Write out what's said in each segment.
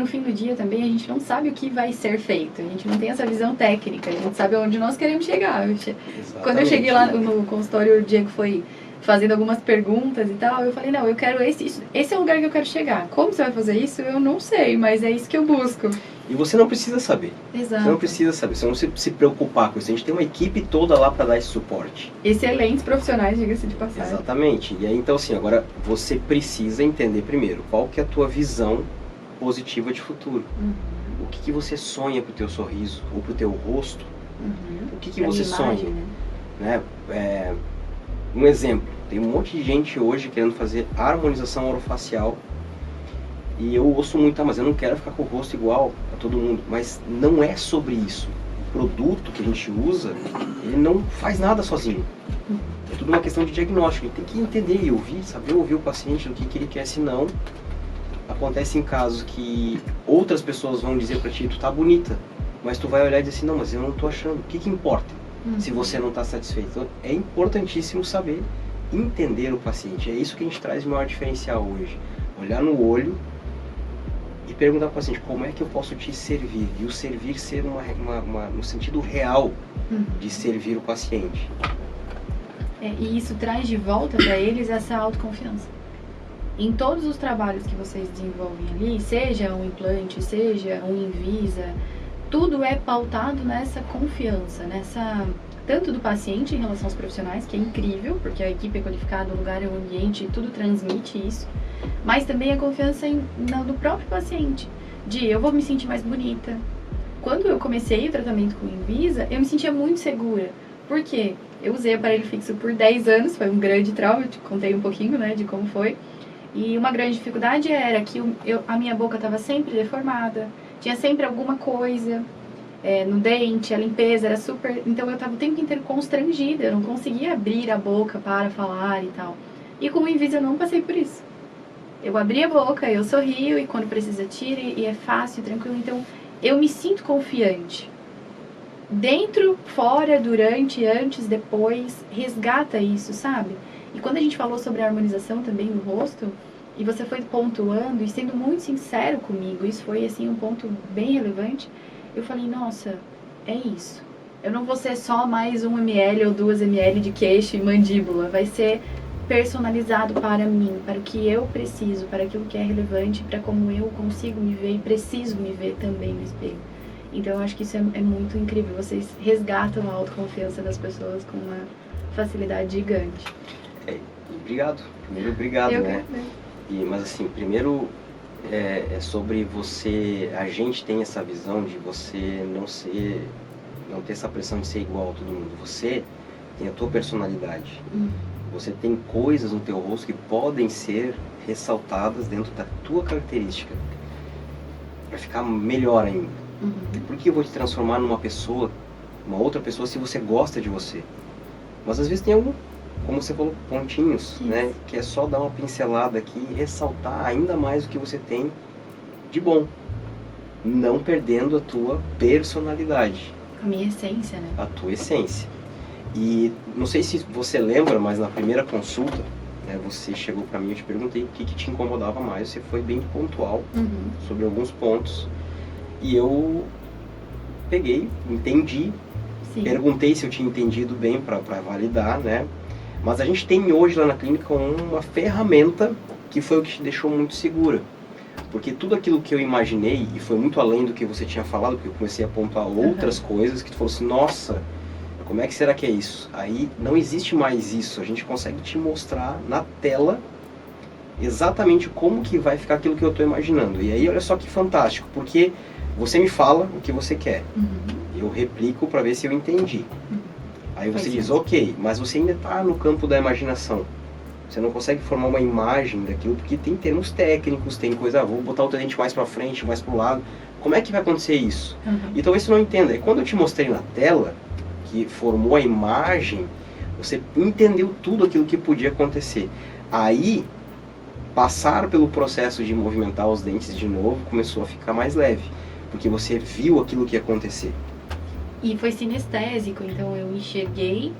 fim do dia também a gente não sabe o que vai ser feito. A gente não tem essa visão técnica, a gente sabe onde nós queremos chegar. Quando eu cheguei lá no consultório, o Diego foi fazendo algumas perguntas e tal, eu falei, não, eu quero esse é o lugar que eu quero chegar. Como você vai fazer isso? Eu não sei, mas é isso que eu busco. E você não precisa saber. Exato. Você não precisa saber, você não se preocupar com isso. A gente tem uma equipe toda lá para dar esse suporte. Excelentes profissionais, diga-se de passagem. Exatamente. E aí, então, assim, agora você precisa entender primeiro qual que é a tua visão positiva de futuro. O que você sonha pro teu sorriso ou pro teu rosto. O que você sonha? Né? Um exemplo, tem um monte de gente hoje querendo fazer harmonização orofacial. E eu ouço muito, mas eu não quero ficar com o rosto igual a todo mundo. Mas não é sobre isso. O produto que a gente usa, ele não faz nada sozinho. É tudo uma questão de diagnóstico. A gente tem que entender e ouvir, saber ouvir o paciente, o que ele quer, senão acontece em casos que outras pessoas vão dizer pra ti, tu tá bonita, mas tu vai olhar e dizer assim, não, mas eu não tô achando. O que importa se você não tá satisfeito? Então, é importantíssimo saber entender o paciente. É isso que a gente traz de maior diferencial hoje. Olhar no olho e perguntar para o paciente, como é que eu posso te servir? E o servir ser no sentido real de servir o paciente. E isso traz de volta para eles essa autoconfiança. Em todos os trabalhos que vocês desenvolvem ali, seja um implante, seja um Invisa, tudo é pautado nessa confiança, tanto do paciente em relação aos profissionais, que é incrível, porque a equipe é qualificada, o lugar, o ambiente, tudo transmite isso, mas também a confiança no próprio paciente, eu vou me sentir mais bonita. Quando eu comecei o tratamento com Invisa, eu me sentia muito segura. Por quê? Eu usei aparelho fixo por 10 anos, foi um grande trauma, eu te contei um pouquinho, de como foi. E uma grande dificuldade era que a minha boca estava sempre deformada, tinha sempre alguma coisa no dente, a limpeza era super... Então eu estava o tempo inteiro constrangida, eu não conseguia abrir a boca para falar e tal. E com o Invisa eu não passei por isso. Eu abri a boca, eu sorrio e quando precisa tiro e é fácil, tranquilo. Então eu me sinto confiante. Dentro, fora, durante, antes, depois, resgata isso, sabe? E quando a gente falou sobre a harmonização também no rosto, e você foi pontuando e sendo muito sincero comigo, isso foi assim um ponto bem relevante, eu falei, nossa, é isso. Eu não vou ser só mais 1 ml ou 2 ml de queixo e mandíbula, vai ser personalizado para mim, para o que eu preciso, para aquilo que é relevante, para como eu consigo me ver e preciso me ver também no espelho. Então eu acho que isso é muito incrível, vocês resgatam a autoconfiança das pessoas com uma facilidade gigante. Obrigado, primeiro obrigado, mas assim, primeiro é sobre você, a gente tem essa visão de você não ter essa pressão de ser igual a todo mundo, você tem a tua personalidade, você tem coisas no teu rosto que podem ser ressaltadas dentro da tua característica, para ficar melhor ainda. Por que eu vou te transformar numa pessoa, uma outra pessoa, se você gosta de você? Mas às vezes tem algum, como você falou, pontinhos, que é só dar uma pincelada aqui e ressaltar ainda mais o que você tem de bom, não perdendo a tua personalidade. A minha essência, A tua essência. E não sei se você lembra, mas na primeira consulta, você chegou para mim e eu te perguntei o que te incomodava mais, você foi bem pontual sobre alguns pontos, e eu peguei, entendi, perguntei se eu tinha entendido bem para validar, mas a gente tem hoje lá na clínica uma ferramenta que foi o que te deixou muito segura, porque tudo aquilo que eu imaginei, e foi muito além do que você tinha falado, porque eu comecei a pontuar outras coisas, que tu falou assim, nossa, como é que será que é isso? Aí não existe mais isso, a gente consegue te mostrar na tela exatamente como que vai ficar aquilo que eu estou imaginando. E aí olha só que fantástico, porque você me fala o que você quer, eu replico para ver se eu entendi. Aí você diz, ok, mas você ainda está no campo da imaginação. Você não consegue formar uma imagem daquilo, porque tem termos técnicos, tem coisa, vou botar o dente mais para frente, mais para o lado. Como é que vai acontecer isso? E talvez você não entenda. E quando eu te mostrei na tela, que formou a imagem, você entendeu tudo aquilo que podia acontecer. Aí, passar pelo processo de movimentar os dentes de novo começou a ficar mais leve, porque você viu aquilo que ia acontecer. E foi sinestésico, então eu enxerguei,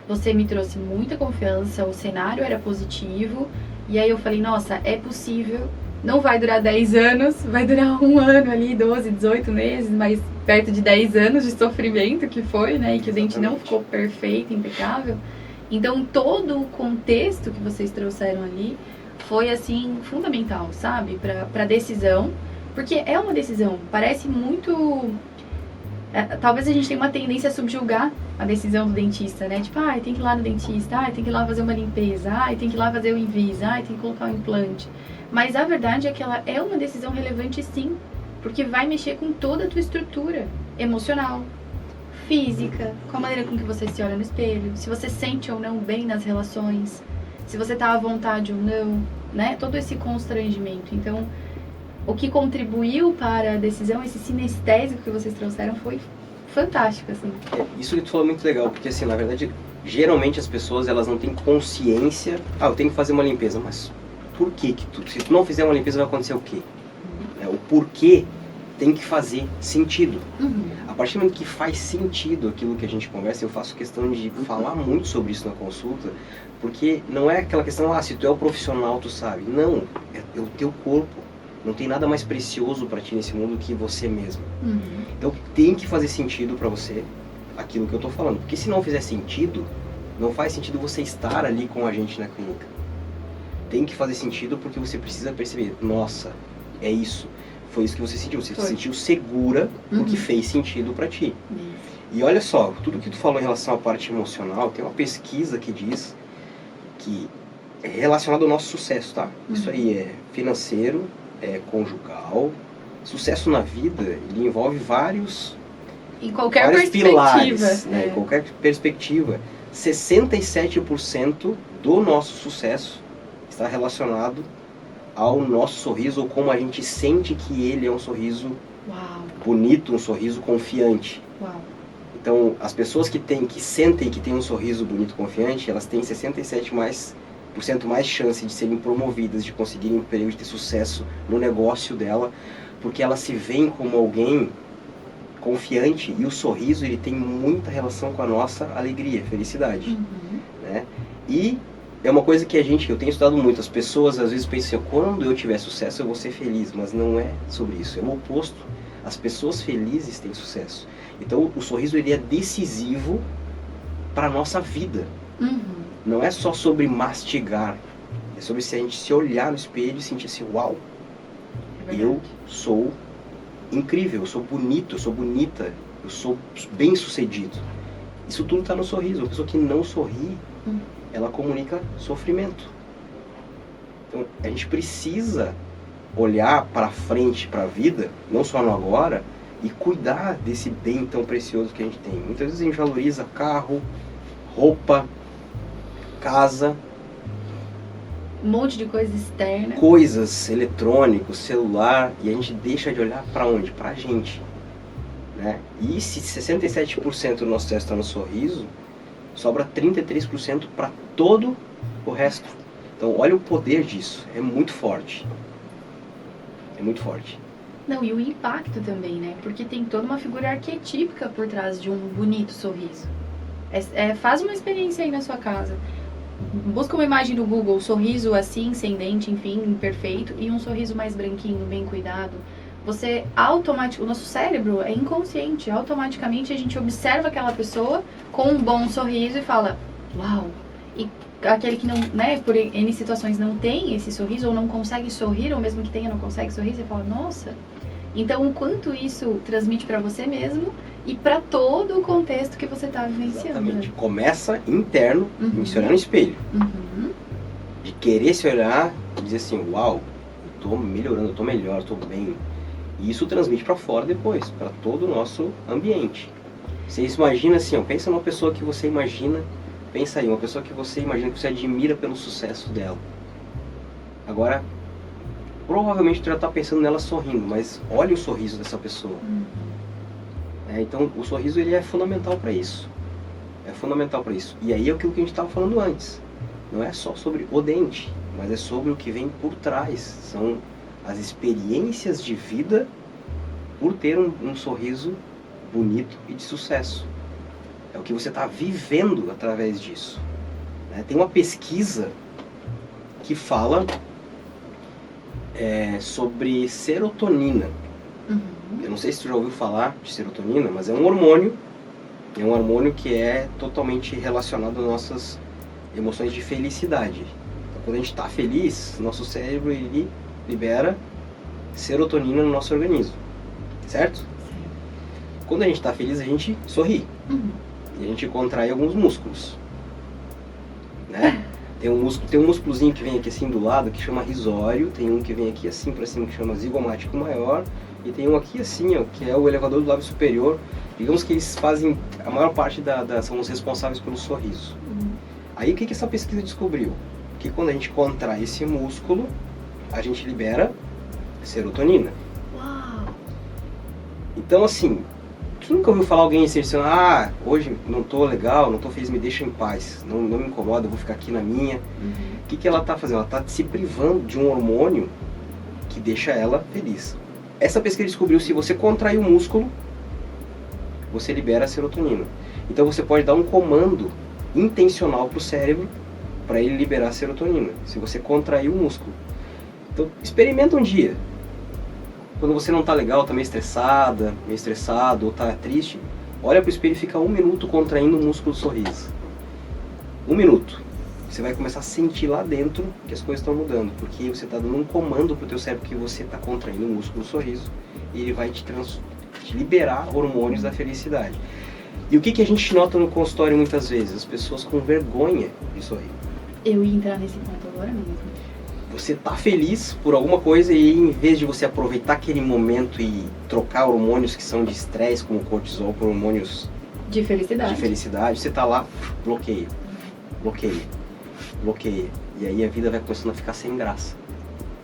você me trouxe muita confiança, o cenário era positivo, e aí eu falei, nossa, é possível não vai durar 10 anos, vai durar 1 ano ali, 12, 18 meses, mas perto de 10 anos de sofrimento que foi, né? E que o dente não ficou perfeito, impecável. Então, todo o contexto que vocês trouxeram ali foi, assim, fundamental, sabe? Pra decisão. Porque é uma decisão, parece muito... talvez a gente tenha uma tendência a subjugar a decisão do dentista, né? Tipo, tem que ir lá no dentista, tem que ir lá fazer uma limpeza, tem que ir lá fazer o Invisa, tem que colocar um implante. Mas a verdade é que ela é uma decisão relevante, sim, porque vai mexer com toda a tua estrutura emocional, física, com a maneira com que você se olha no espelho, se você sente ou não bem nas relações, se você tá à vontade ou não, né? Todo esse constrangimento. Então, o que contribuiu para a decisão, esse sinestésico que vocês trouxeram, foi fantástico, assim. Isso que tu falou é muito legal, porque assim, na verdade, geralmente as pessoas, elas não têm consciência, eu tenho que fazer uma limpeza, mas por que se tu não fizer uma limpeza vai acontecer o quê? O porquê tem que fazer sentido. A partir do momento que faz sentido aquilo que a gente conversa, eu faço questão de falar muito sobre isso na consulta, porque não é aquela questão, se tu é o profissional, tu sabe. Não, é o teu corpo. Não tem nada mais precioso para ti nesse mundo que você mesmo. Então tem que fazer sentido para você aquilo que eu tô falando. Porque se não fizer sentido, não faz sentido você estar ali com a gente na clínica. Tem que fazer sentido porque você precisa perceber, nossa, é isso. Foi isso que você sentiu. Você se sentiu segura porque fez sentido para ti. E olha só, tudo que tu falou em relação à parte emocional, tem uma pesquisa que diz que é relacionado ao nosso sucesso, tá? Isso aí é financeiro, é conjugal, sucesso na vida, ele envolve vários pilares, né? Em qualquer perspectiva. 67% do nosso sucesso está relacionado ao nosso sorriso, ou como a gente sente que ele é um sorriso bonito, um sorriso confiante. Então, as pessoas que sentem que tem um sorriso bonito e confiante, elas têm 67% mais chance de serem promovidas, de conseguirem emprego, de ter sucesso no negócio dela, porque elas se veem como alguém confiante, e o sorriso ele tem muita relação com a nossa alegria, felicidade, né? E é uma coisa que eu tenho estudado muito. As pessoas às vezes pensam, quando eu tiver sucesso eu vou ser feliz, mas não é sobre isso, é o oposto. As pessoas felizes têm sucesso. Então o sorriso ele é decisivo para a nossa vida. Não é só sobre mastigar, é sobre se a gente se olhar no espelho e sentir assim, uau, eu sou incrível, eu sou bonito, eu sou bonita, eu sou bem sucedido. Isso tudo está no sorriso. Uma pessoa que não sorri, ela comunica sofrimento. Então a gente precisa olhar para frente, para a vida, não só no agora, e cuidar desse bem tão precioso que a gente tem. Muitas vezes a gente valoriza carro, roupa, casa, um monte de coisa externa, coisas eletrônicos, celular, e a gente deixa de olhar para onde? Para a gente, né? E se 67% do nosso sucesso está no sorriso, sobra 33% para todo o resto. Então olha o poder disso, é muito forte. É muito forte. Não, e o impacto também, né? Porque tem toda uma figura arquetípica por trás de um bonito sorriso. Faz uma experiência aí na sua casa. Busca uma imagem do Google, sorriso assim, sem dente, enfim, imperfeito, e um sorriso mais branquinho, bem cuidado. O nosso cérebro é inconsciente, automaticamente a gente observa aquela pessoa com um bom sorriso e fala, uau! E aquele que não, né, por N situações não tem esse sorriso, ou não consegue sorrir, ou mesmo que tenha, não consegue sorrir, você fala, nossa! Então, o quanto isso transmite para você mesmo e para todo o contexto que você está vivenciando. Exatamente. Começa interno, em se olhar no espelho. De querer se olhar e dizer assim, uau, eu tô melhorando, eu tô melhor, eu tô bem. E isso transmite para fora depois, para todo o nosso ambiente. Você imagina assim, pensa numa pessoa que você imagina, pensa aí, uma pessoa que você imagina, que você admira pelo sucesso dela. Agora, provavelmente tu já está pensando nela sorrindo, mas olha o sorriso dessa pessoa. Então o sorriso ele é fundamental para isso. É fundamental para isso. E aí é aquilo que a gente estava falando antes. Não é só sobre o dente, mas é sobre o que vem por trás. São as experiências de vida por ter um sorriso bonito e de sucesso. É o que você está vivendo através disso. Tem uma pesquisa que fala sobre serotonina. Uhum. Eu não sei se tu já ouviu falar de serotonina, mas é um hormônio que é totalmente relacionado às nossas emoções de felicidade. Então, quando a gente está feliz, nosso cérebro ele libera serotonina no nosso organismo, certo? Sim. Quando a gente está feliz, a gente sorri. Uhum. E a gente contrai alguns músculos, né? Tem um músculozinho que vem aqui assim do lado que chama risório, tem um que vem aqui assim para cima que chama zigomático maior, e tem um aqui assim, ó, que é o elevador do lábio superior. Digamos que eles fazem a maior parte são os responsáveis pelo sorriso. Uhum. Aí o que essa pesquisa descobriu? Que quando a gente contrai esse músculo, a gente libera serotonina. Uau! Então assim, tu nunca ouviu falar alguém assim, hoje não tô legal, não tô feliz, me deixa em paz, não me incomoda, eu vou ficar aqui na minha. Uhum. O que ela tá fazendo? Ela tá se privando de um hormônio que deixa ela feliz. Essa pesquisa descobriu se você contrair o músculo, você libera a serotonina. Então você pode dar um comando intencional pro cérebro para ele liberar a serotonina, se você contrair o músculo. Então experimenta um dia. Quando você não tá legal, tá meio estressado, ou tá triste, olha pro espelho e fica 1 minuto contraindo o músculo do sorriso. 1 minuto. Você vai começar a sentir lá dentro que as coisas estão mudando, porque você está dando um comando pro teu cérebro que você está contraindo o músculo do sorriso e ele vai te liberar hormônios da felicidade. E o que a gente nota no consultório muitas vezes? As pessoas com vergonha de sorrir. Eu ia entrar nesse ponto agora mesmo. Você tá feliz por alguma coisa e em vez de você aproveitar aquele momento e trocar hormônios que são de estresse, como o cortisol, por hormônios de felicidade, você tá lá, bloqueia. E aí a vida vai começando a ficar sem graça.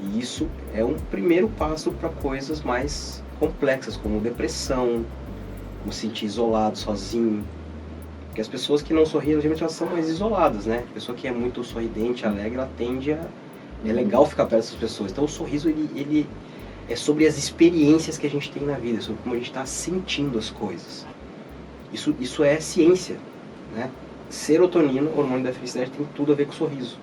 E isso é um primeiro passo para coisas mais complexas, como depressão, como se sentir isolado, sozinho. Porque as pessoas que não sorriem, geralmente elas são mais isoladas, né? A pessoa que é muito sorridente, alegre, ela tende a... É legal ficar perto dessas pessoas. Então o sorriso, ele é sobre as experiências que a gente tem na vida, sobre como a gente está sentindo as coisas. Isso é ciência, né? Serotonina, hormônio da felicidade, tem tudo a ver com o sorriso.